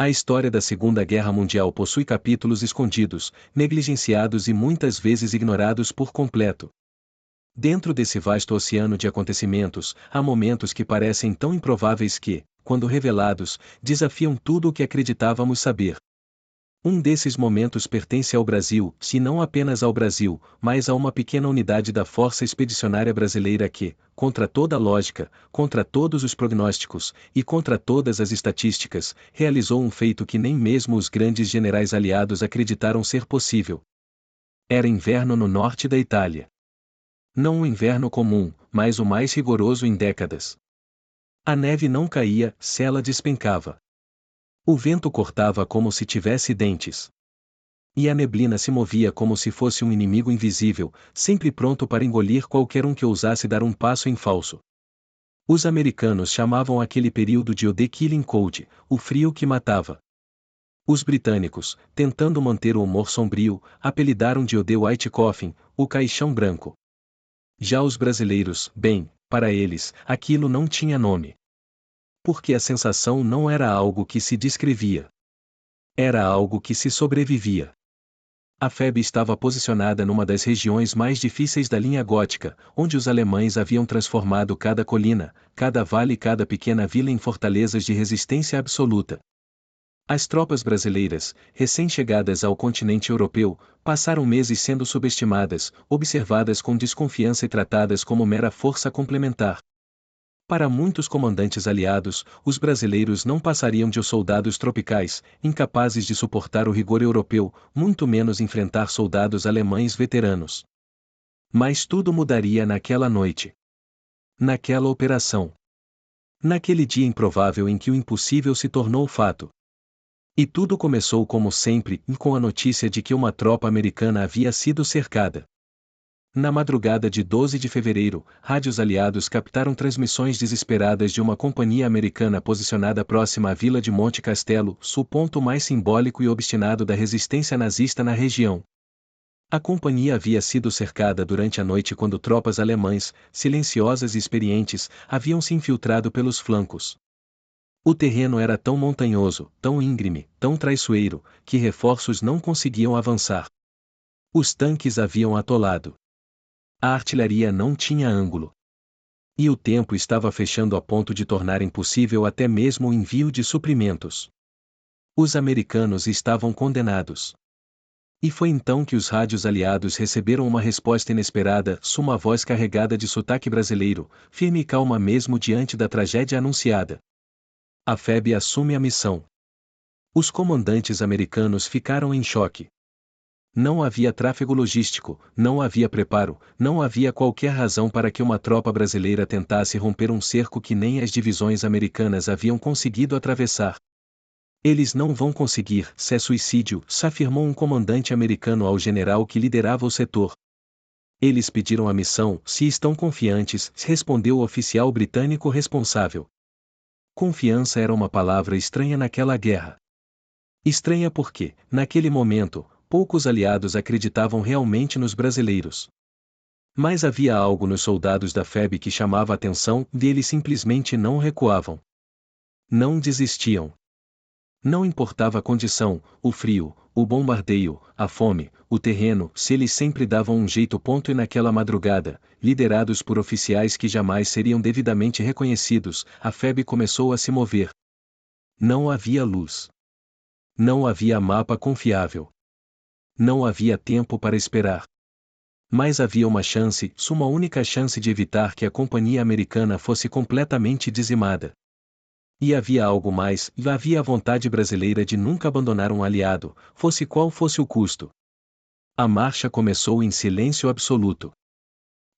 A história da Segunda Guerra Mundial possui capítulos escondidos, negligenciados e muitas vezes ignorados por completo. Dentro desse vasto oceano de acontecimentos, há momentos que parecem tão improváveis que, quando revelados, desafiam tudo o que acreditávamos saber. Um desses momentos pertence ao Brasil, se não apenas ao Brasil, mas a uma pequena unidade da Força Expedicionária Brasileira que, contra toda a lógica, contra todos os prognósticos, e contra todas as estatísticas, realizou um feito que nem mesmo os grandes generais aliados acreditaram ser possível. Era inverno no norte da Itália. Não um inverno comum, mas o mais rigoroso em décadas. A neve não caía, Sela despencava. O vento cortava como se tivesse dentes. E a neblina se movia como se fosse um inimigo invisível, sempre pronto para engolir qualquer um que ousasse dar um passo em falso. Os americanos chamavam aquele período de The Killing Cold, o frio que matava. Os britânicos, tentando manter o humor sombrio, apelidaram de The White Coffin, o caixão branco. Já os brasileiros, bem, para eles, aquilo não tinha nome. Porque a sensação não era algo que se descrevia. Era algo que se sobrevivia. A FEB estava posicionada numa das regiões mais difíceis da linha gótica, onde os alemães haviam transformado cada colina, cada vale e cada pequena vila em fortalezas de resistência absoluta. As tropas brasileiras, recém-chegadas ao continente europeu, passaram meses sendo subestimadas, observadas com desconfiança e tratadas como mera força complementar. Para muitos comandantes aliados, os brasileiros não passariam de soldados tropicais, incapazes de suportar o rigor europeu, muito menos enfrentar soldados alemães veteranos. Mas tudo mudaria naquela noite. Naquela operação. Naquele dia improvável em que o impossível se tornou fato. E tudo começou como sempre, com a notícia de que uma tropa americana havia sido cercada. Na madrugada de 12 de fevereiro, rádios aliados captaram transmissões desesperadas de uma companhia americana posicionada próxima à vila de Monte Castelo, o ponto mais simbólico e obstinado da resistência nazista na região. A companhia havia sido cercada durante a noite quando tropas alemãs, silenciosas e experientes, haviam se infiltrado pelos flancos. O terreno era tão montanhoso, tão íngreme, tão traiçoeiro, que reforços não conseguiam avançar. Os tanques haviam atolado. A artilharia não tinha ângulo. E o tempo estava fechando a ponto de tornar impossível até mesmo o envio de suprimentos. Os americanos estavam condenados. E foi então que os rádios aliados receberam uma resposta inesperada, uma voz carregada de sotaque brasileiro, firme e calma mesmo diante da tragédia anunciada. A FEB assume a missão. Os comandantes americanos ficaram em choque. Não havia tráfego logístico, não havia preparo, não havia qualquer razão para que uma tropa brasileira tentasse romper um cerco que nem as divisões americanas haviam conseguido atravessar. Eles não vão conseguir, se é suicídio, afirmou um comandante americano ao general que liderava o setor. Eles pediram a missão, se estão confiantes, respondeu o oficial britânico responsável. Confiança era uma palavra estranha naquela guerra. Estranha porque, naquele momento, poucos aliados acreditavam realmente nos brasileiros. Mas havia algo nos soldados da FEB que chamava a atenção, e eles simplesmente não recuavam. Não desistiam. Não importava a condição, o frio, o bombardeio, a fome, o terreno, se eles sempre davam um jeito. E naquela madrugada, liderados por oficiais que jamais seriam devidamente reconhecidos, a FEB começou a se mover. Não havia luz. Não havia mapa confiável. Não havia tempo para esperar. Mas havia uma chance, uma única chance de evitar que a companhia americana fosse completamente dizimada. E havia algo mais, havia a vontade brasileira de nunca abandonar um aliado, fosse qual fosse o custo. A marcha começou em silêncio absoluto.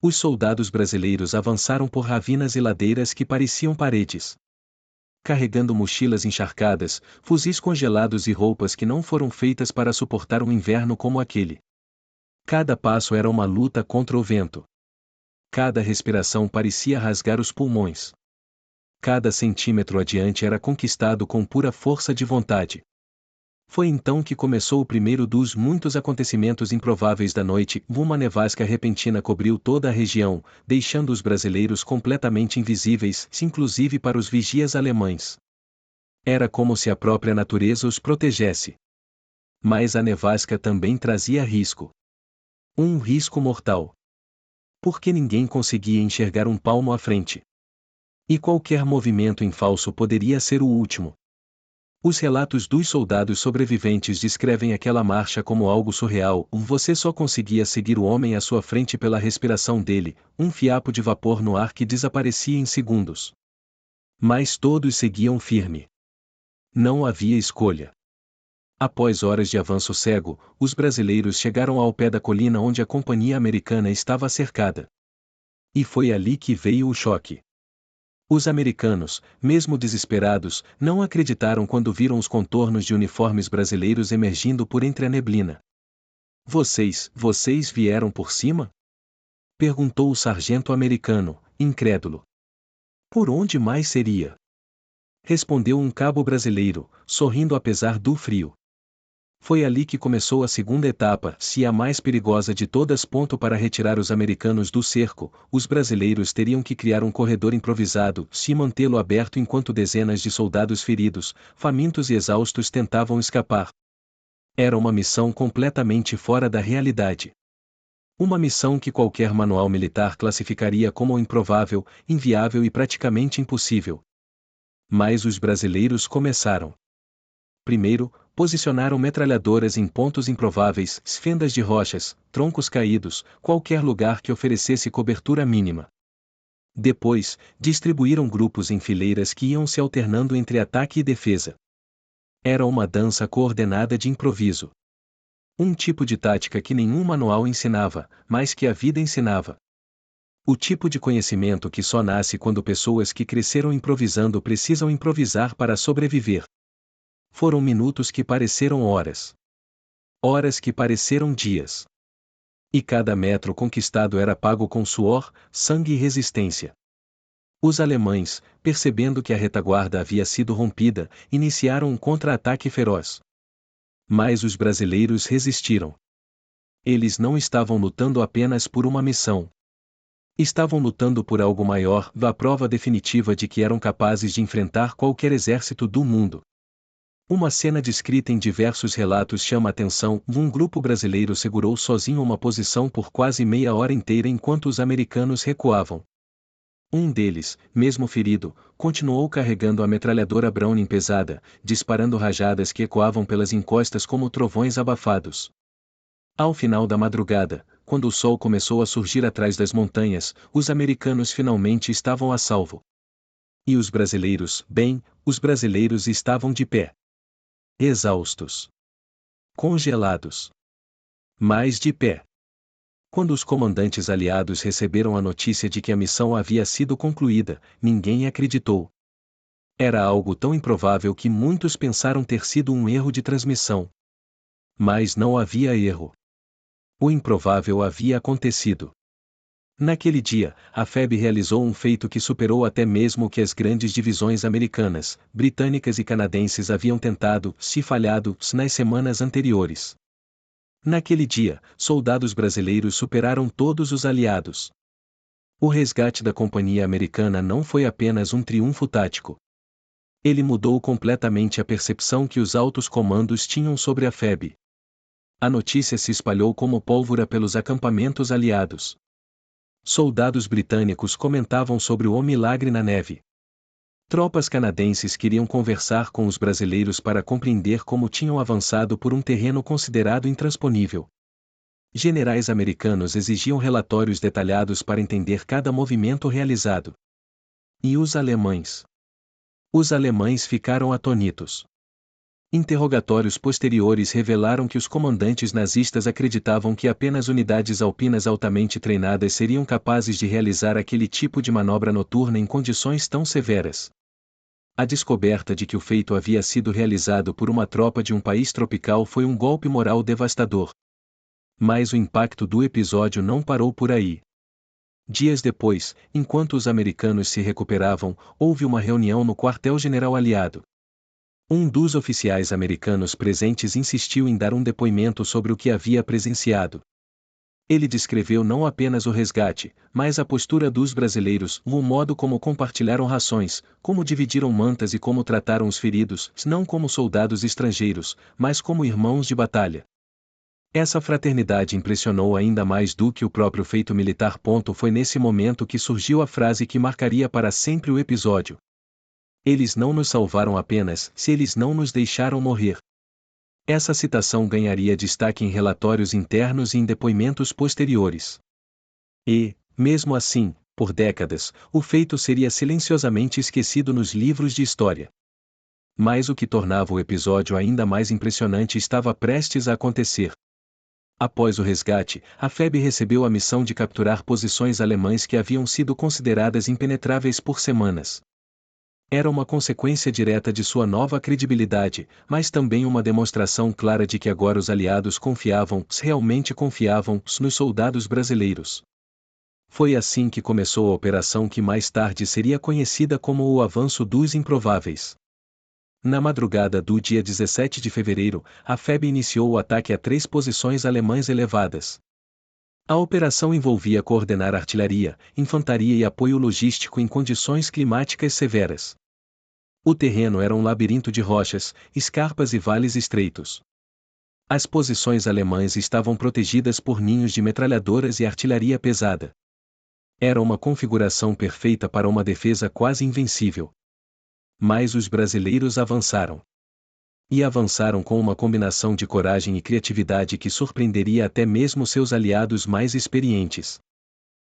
Os soldados brasileiros avançaram por ravinas e ladeiras que pareciam paredes. Carregando mochilas encharcadas, fuzis congelados e roupas que não foram feitas para suportar um inverno como aquele. Cada passo era uma luta contra o vento. Cada respiração parecia rasgar os pulmões. Cada centímetro adiante era conquistado com pura força de vontade. Foi então que começou o primeiro dos muitos acontecimentos improváveis da noite. Uma nevasca repentina cobriu toda a região, deixando os brasileiros completamente invisíveis, inclusive para os vigias alemães. Era como se a própria natureza os protegesse. Mas a nevasca também trazia risco. Um risco mortal. Porque ninguém conseguia enxergar um palmo à frente. E qualquer movimento em falso poderia ser o último. Os relatos dos soldados sobreviventes descrevem aquela marcha como algo surreal. Você só conseguia seguir o homem à sua frente pela respiração dele, um fiapo de vapor no ar que desaparecia em segundos. Mas todos seguiam firme. Não havia escolha. Após horas de avanço cego, os brasileiros chegaram ao pé da colina onde a companhia americana estava cercada. E foi ali que veio o choque. Os americanos, mesmo desesperados, não acreditaram quando viram os contornos de uniformes brasileiros emergindo por entre a neblina. Vocês vieram por cima? Perguntou o sargento americano, incrédulo. Por onde mais seria? Respondeu um cabo brasileiro, sorrindo apesar do frio. Foi ali que começou a segunda etapa, se a mais perigosa de todas. Para retirar os americanos do cerco, os brasileiros teriam que criar um corredor improvisado, se mantê-lo aberto enquanto dezenas de soldados feridos, famintos e exaustos tentavam escapar. Era uma missão completamente fora da realidade. Uma missão que qualquer manual militar classificaria como improvável, inviável e praticamente impossível. Mas os brasileiros começaram. Primeiro, posicionaram metralhadoras em pontos improváveis, fendas de rochas, troncos caídos, qualquer lugar que oferecesse cobertura mínima. Depois, distribuíram grupos em fileiras que iam se alternando entre ataque e defesa. Era uma dança coordenada de improviso. Um tipo de tática que nenhum manual ensinava, mas que a vida ensinava. O tipo de conhecimento que só nasce quando pessoas que cresceram improvisando precisam improvisar para sobreviver. Foram minutos que pareceram horas. Horas que pareceram dias. E cada metro conquistado era pago com suor, sangue e resistência. Os alemães, percebendo que a retaguarda havia sido rompida, iniciaram um contra-ataque feroz. Mas os brasileiros resistiram. Eles não estavam lutando apenas por uma missão. Estavam lutando por algo maior, a prova definitiva de que eram capazes de enfrentar qualquer exército do mundo. Uma cena descrita em diversos relatos chama a atenção. Um grupo brasileiro segurou sozinho uma posição por quase meia hora inteira enquanto os americanos recuavam. Um deles, mesmo ferido, continuou carregando a metralhadora Browning pesada, disparando rajadas que ecoavam pelas encostas como trovões abafados. Ao final da madrugada, quando o sol começou a surgir atrás das montanhas, os americanos finalmente estavam a salvo. E os brasileiros, os brasileiros estavam de pé. Exaustos. Congelados. Mas de pé. Quando os comandantes aliados receberam a notícia de que a missão havia sido concluída, ninguém acreditou. Era algo tão improvável que muitos pensaram ter sido um erro de transmissão. Mas não havia erro. O improvável havia acontecido. Naquele dia, a FEB realizou um feito que superou até mesmo o que as grandes divisões americanas, britânicas e canadenses haviam tentado, se falhado, nas semanas anteriores. Naquele dia, soldados brasileiros superaram todos os aliados. O resgate da companhia americana não foi apenas um triunfo tático. Ele mudou completamente a percepção que os altos comandos tinham sobre a FEB. A notícia se espalhou como pólvora pelos acampamentos aliados. Soldados britânicos comentavam sobre o milagre na neve. Tropas canadenses queriam conversar com os brasileiros para compreender como tinham avançado por um terreno considerado intransponível. Generais americanos exigiam relatórios detalhados para entender cada movimento realizado. E os alemães? Os alemães ficaram atônitos. Interrogatórios posteriores revelaram que os comandantes nazistas acreditavam que apenas unidades alpinas altamente treinadas seriam capazes de realizar aquele tipo de manobra noturna em condições tão severas. A descoberta de que o feito havia sido realizado por uma tropa de um país tropical foi um golpe moral devastador. Mas o impacto do episódio não parou por aí. Dias depois, enquanto os americanos se recuperavam, houve uma reunião no quartel-general aliado. Um dos oficiais americanos presentes insistiu em dar um depoimento sobre o que havia presenciado. Ele descreveu não apenas o resgate, mas a postura dos brasileiros, o modo como compartilharam rações, como dividiram mantas e como trataram os feridos, não como soldados estrangeiros, mas como irmãos de batalha. Essa fraternidade impressionou ainda mais do que o próprio feito militar. Foi nesse momento que surgiu a frase que marcaria para sempre o episódio. Eles não nos salvaram apenas se eles não nos deixaram morrer. Essa citação ganharia destaque em relatórios internos e em depoimentos posteriores. E, mesmo assim, por décadas, o feito seria silenciosamente esquecido nos livros de história. Mas o que tornava o episódio ainda mais impressionante estava prestes a acontecer. Após o resgate, a FEB recebeu a missão de capturar posições alemãs que haviam sido consideradas impenetráveis por semanas. Era uma consequência direta de sua nova credibilidade, mas também uma demonstração clara de que agora os aliados realmente confiavam, nos soldados brasileiros. Foi assim que começou a operação que mais tarde seria conhecida como o Avanço dos Improváveis. Na madrugada do dia 17 de fevereiro, a FEB iniciou o ataque a 3 posições alemãs elevadas. A operação envolvia coordenar artilharia, infantaria e apoio logístico em condições climáticas severas. O terreno era um labirinto de rochas, escarpas e vales estreitos. As posições alemãs estavam protegidas por ninhos de metralhadoras e artilharia pesada. Era uma configuração perfeita para uma defesa quase invencível. Mas os brasileiros avançaram. E avançaram com uma combinação de coragem e criatividade que surpreenderia até mesmo seus aliados mais experientes.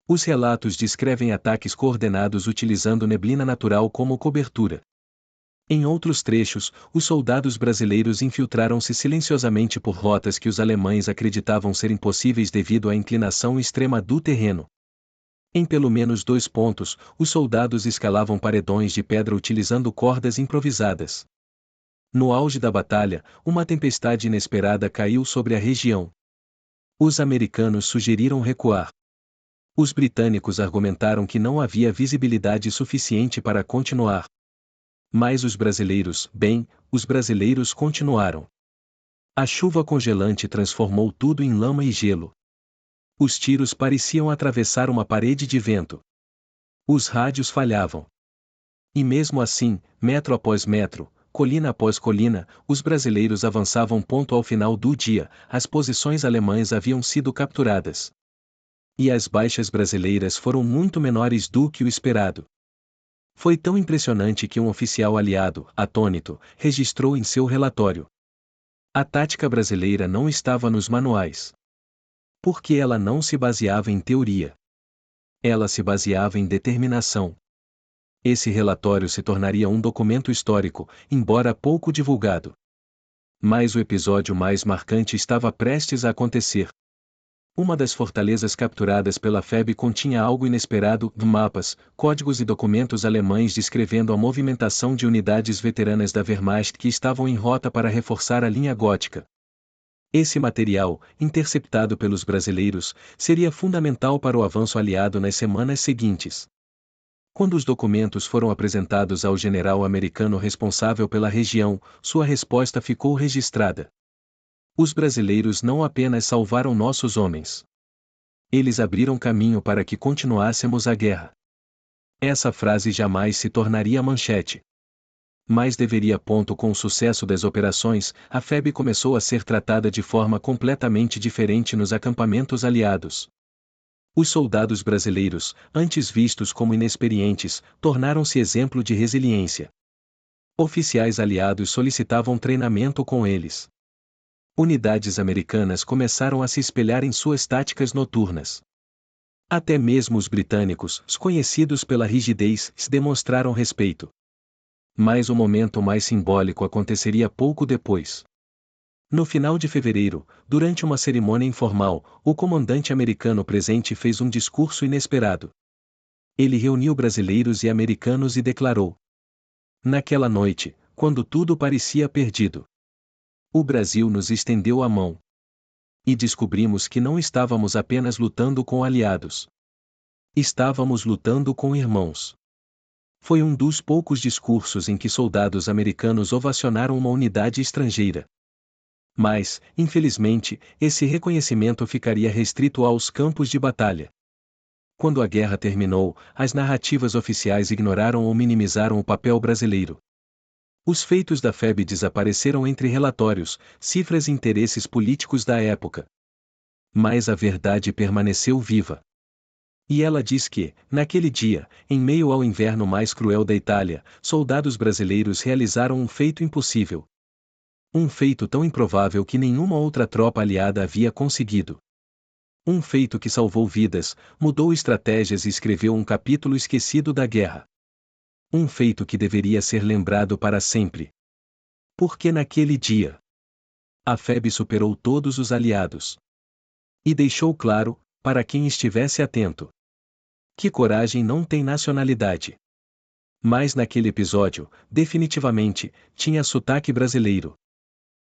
Os relatos descrevem ataques coordenados utilizando neblina natural como cobertura. Em outros trechos, os soldados brasileiros infiltraram-se silenciosamente por rotas que os alemães acreditavam ser impossíveis devido à inclinação extrema do terreno. Em pelo menos 2 pontos, os soldados escalavam paredões de pedra utilizando cordas improvisadas. No auge da batalha, uma tempestade inesperada caiu sobre a região. Os americanos sugeriram recuar. Os britânicos argumentaram que não havia visibilidade suficiente para continuar. Mas os brasileiros continuaram. A chuva congelante transformou tudo em lama e gelo. Os tiros pareciam atravessar uma parede de vento. Os rádios falhavam. E mesmo assim, metro após metro, colina após colina, os brasileiros avançavam. Ao final do dia, as posições alemãs haviam sido capturadas. E as baixas brasileiras foram muito menores do que o esperado. Foi tão impressionante que um oficial aliado, atônito, registrou em seu relatório: a tática brasileira não estava nos manuais. Porque ela não se baseava em teoria. Ela se baseava em determinação. Esse relatório se tornaria um documento histórico, embora pouco divulgado. Mas o episódio mais marcante estava prestes a acontecer. Uma das fortalezas capturadas pela FEB continha algo inesperado: mapas, códigos e documentos alemães descrevendo a movimentação de unidades veteranas da Wehrmacht que estavam em rota para reforçar a linha gótica. Esse material, interceptado pelos brasileiros, seria fundamental para o avanço aliado nas semanas seguintes. Quando os documentos foram apresentados ao general americano responsável pela região, sua resposta ficou registrada: os brasileiros não apenas salvaram nossos homens. Eles abriram caminho para que continuássemos a guerra. Essa frase jamais se tornaria manchete. Mas deveria. Com o sucesso das operações, a FEB começou a ser tratada de forma completamente diferente nos acampamentos aliados. Os soldados brasileiros, antes vistos como inexperientes, tornaram-se exemplo de resiliência. Oficiais aliados solicitavam treinamento com eles. Unidades americanas começaram a se espelhar em suas táticas noturnas. Até mesmo os britânicos, conhecidos pela rigidez, demonstraram respeito. Mas o momento mais simbólico aconteceria pouco depois. No final de fevereiro, durante uma cerimônia informal, o comandante americano presente fez um discurso inesperado. Ele reuniu brasileiros e americanos e declarou: naquela noite, quando tudo parecia perdido, o Brasil nos estendeu a mão. E descobrimos que não estávamos apenas lutando com aliados. Estávamos lutando com irmãos. Foi um dos poucos discursos em que soldados americanos ovacionaram uma unidade estrangeira. Mas, infelizmente, esse reconhecimento ficaria restrito aos campos de batalha. Quando a guerra terminou, as narrativas oficiais ignoraram ou minimizaram o papel brasileiro. Os feitos da FEB desapareceram entre relatórios, cifras e interesses políticos da época. Mas a verdade permaneceu viva. E ela diz que, naquele dia, em meio ao inverno mais cruel da Itália, soldados brasileiros realizaram um feito impossível. Um feito tão improvável que nenhuma outra tropa aliada havia conseguido. Um feito que salvou vidas, mudou estratégias e escreveu um capítulo esquecido da guerra. Um feito que deveria ser lembrado para sempre. Porque naquele dia, a FEB superou todos os aliados. E deixou claro, para quem estivesse atento, que coragem não tem nacionalidade. Mas naquele episódio, definitivamente, tinha sotaque brasileiro.